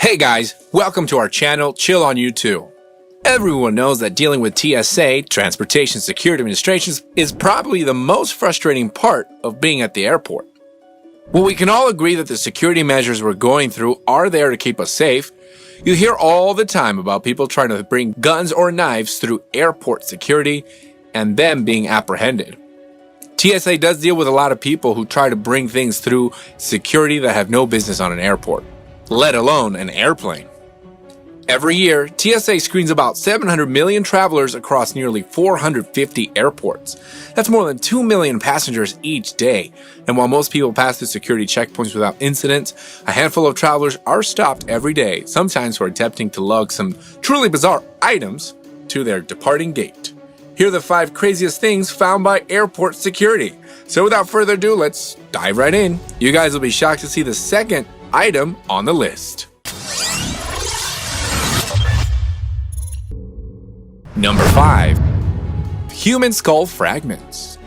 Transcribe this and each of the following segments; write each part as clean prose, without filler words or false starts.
Hey guys, welcome to our channel, Chill on YouTube. Everyone knows that dealing with TSA, Transportation Security Administration, is probably the most frustrating part of being at the airport. Well, we can all agree that the security measures we're going through are there to keep us safe. You hear all the time about people trying to bring guns or knives through airport security and them being apprehended. TSA does deal with a lot of people who try to bring things through security that have no business on an airport, let alone an airplane. Every year, TSA screens about 700 million travelers across nearly 450 airports. That's more than 2 million passengers each day. And while most people pass through security checkpoints without incidents, a handful of travelers are stopped every day, sometimes for attempting to lug some truly bizarre items to their departing gate. Here are the 5 craziest things found by airport security. So without further ado, let's dive right in. You guys will be shocked to see the second item on the list. Number 5. Human skull fragments.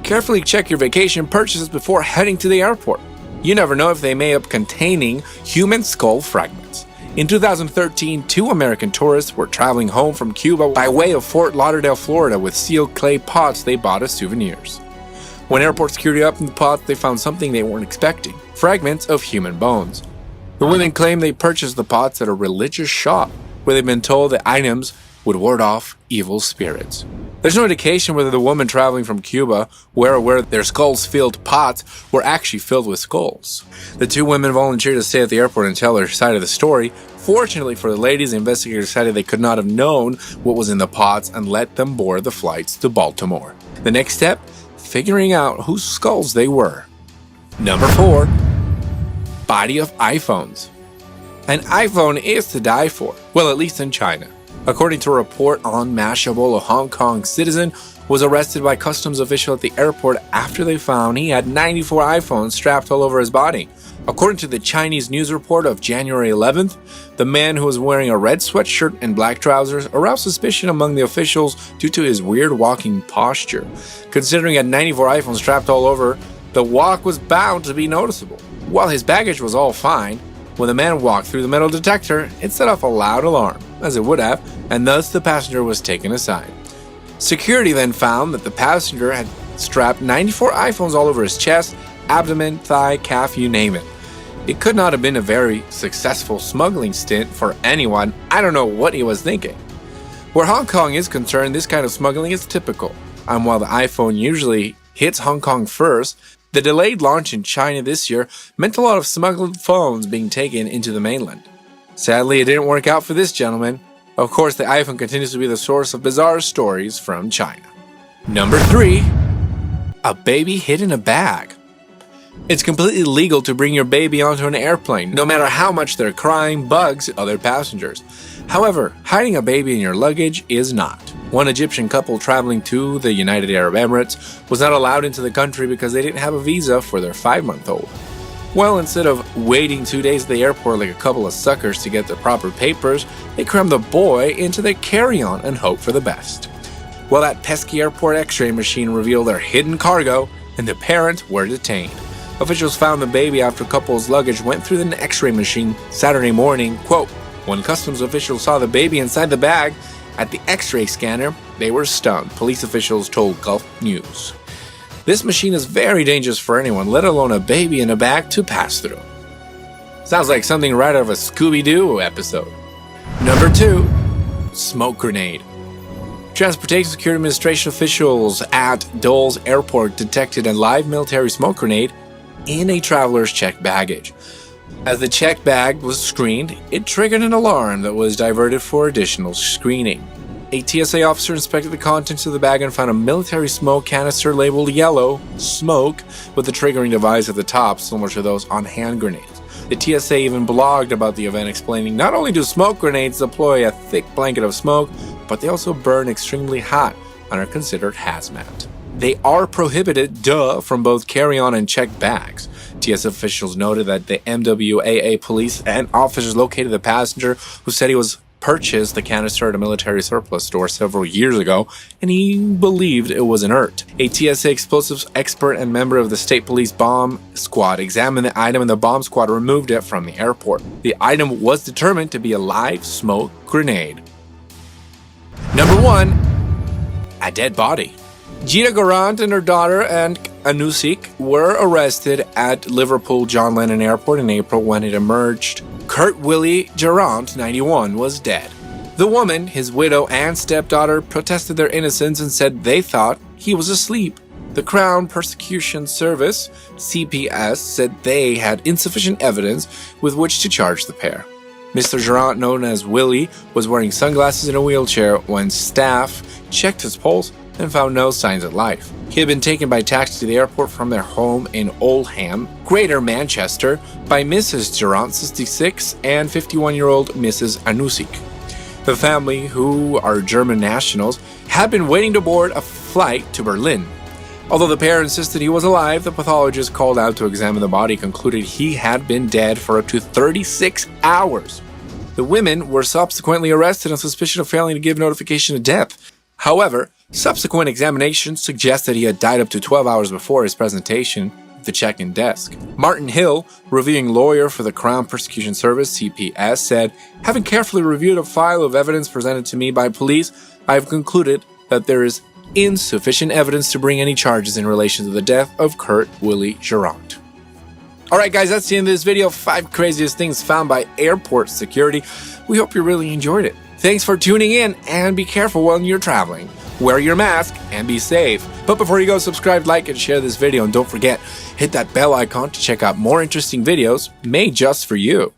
Carefully check your vacation purchases before heading to the airport. You never know if they may end up containing human skull fragments. In 2013, 2 American tourists were traveling home from Cuba by way of Fort Lauderdale, Florida with sealed clay pots they bought as souvenirs. When airport security opened the pots, they found something they weren't expecting: fragments of human bones. The women claimed they purchased the pots at a religious shop where they'd been told the items would ward off evil spirits. There's no indication whether the woman traveling from Cuba where their skulls-filled pots were actually filled with skulls. The 2 women volunteered to stay at the airport and tell their side of the story. Fortunately for the ladies, the investigators decided they could not have known what was in the pots and let them board the flights to Baltimore. The next step? Figuring out whose skulls they were. Number 4. Body of iPhones. An iPhone is to die for, well, at least in China. According to a report on Mashable, a Hong Kong citizen was arrested by customs officials at the airport after they found he had 94 iPhones strapped all over his body. According to the Chinese news report of January 11th, the man, who was wearing a red sweatshirt and black trousers, aroused suspicion among the officials due to his weird walking posture. Considering he had 94 iPhones strapped all over, the walk was bound to be noticeable. While his baggage was all fine, when the man walked through the metal detector, it set off a loud alarm, as it would have, and thus the passenger was taken aside. Security then found that the passenger had strapped 94 iPhones all over his chest, abdomen, thigh, calf, you name it. It could not have been a very successful smuggling stint for anyone. I don't know what he was thinking. Where Hong Kong is concerned, this kind of smuggling is typical. And while the iPhone usually hits Hong Kong first, the delayed launch in China this year meant a lot of smuggled phones being taken into the mainland. Sadly, it didn't work out for this gentleman. Of course, the iPhone continues to be the source of bizarre stories from China. Number 3. A baby hid in a bag. It's completely legal to bring your baby onto an airplane, no matter how much they're crying, bugs other passengers. However, hiding a baby in your luggage is not. One Egyptian couple traveling to the United Arab Emirates was not allowed into the country because they didn't have a visa for their 5-month-old. Well, instead of waiting 2 days at the airport like a couple of suckers to get the proper papers, they crammed the boy into their carry-on and hoped for the best. Well, that pesky airport x-ray machine revealed their hidden cargo, and the parents were detained. Officials found the baby after the couple's luggage went through the x-ray machine Saturday morning. Quote, when customs officials saw the baby inside the bag at the x-ray scanner, they were stunned, police officials told Gulf News. This machine is very dangerous for anyone, let alone a baby in a bag to pass through. Sounds like something right out of a Scooby-Doo episode. Number 2. Smoke grenade. Transportation Security Administration officials at Dole's Airport detected a live military smoke grenade in a traveler's checked baggage. As the checked bag was screened, it triggered an alarm that was diverted for additional screening. A TSA officer inspected the contents of the bag and found a military smoke canister labeled yellow smoke with the triggering device at the top, similar to those on hand grenades. The TSA even blogged about the event, explaining not only do smoke grenades deploy a thick blanket of smoke, but they also burn extremely hot and are considered hazmat. They are prohibited, from both carry-on and checked bags. TSA officials noted that the MWAA police and officers located the passenger, who said he was purchased the canister at a military surplus store several years ago, and he believed it was inert. A TSA explosives expert and member of the state police bomb squad examined the item, and the bomb squad removed it from the airport. The item was determined to be a live smoke grenade. Number 1. A dead body. Gina Garant and her daughter and Anusik were arrested at Liverpool John Lennon Airport in April when it emerged Kurt Willie Garant, 91, was dead. The woman, his widow, and stepdaughter protested their innocence and said they thought he was asleep. The Crown Prosecution Service, CPS, said they had insufficient evidence with which to charge the pair. Mr. Garant, known as Willie, was wearing sunglasses in a wheelchair when staff checked his pulse and found no signs of life. He had been taken by taxi to the airport from their home in Oldham, Greater Manchester, by Mrs. Garant, 66, and 51-year-old Mrs. Anusik. The family, who are German nationals, had been waiting to board a flight to Berlin. Although the pair insisted he was alive, the pathologist called out to examine the body concluded he had been dead for up to 36 hours. The women were subsequently arrested on suspicion of failing to give notification of death. However, subsequent examinations suggest that he had died up to 12 hours before his presentation at the check-in desk. Martin Hill, reviewing lawyer for the Crown Prosecution Service, CPS, said, "Having carefully reviewed a file of evidence presented to me by police, I have concluded that there is insufficient evidence to bring any charges in relation to the death of Kurt Willie Garant." Alright guys, that's the end of this video. 5 craziest things found by airport security. We hope you really enjoyed it. Thanks for tuning in, and be careful when you're traveling. Wear your mask and be safe. But before you go, subscribe, like, and share this video, and don't forget, hit that bell icon to check out more interesting videos made just for you.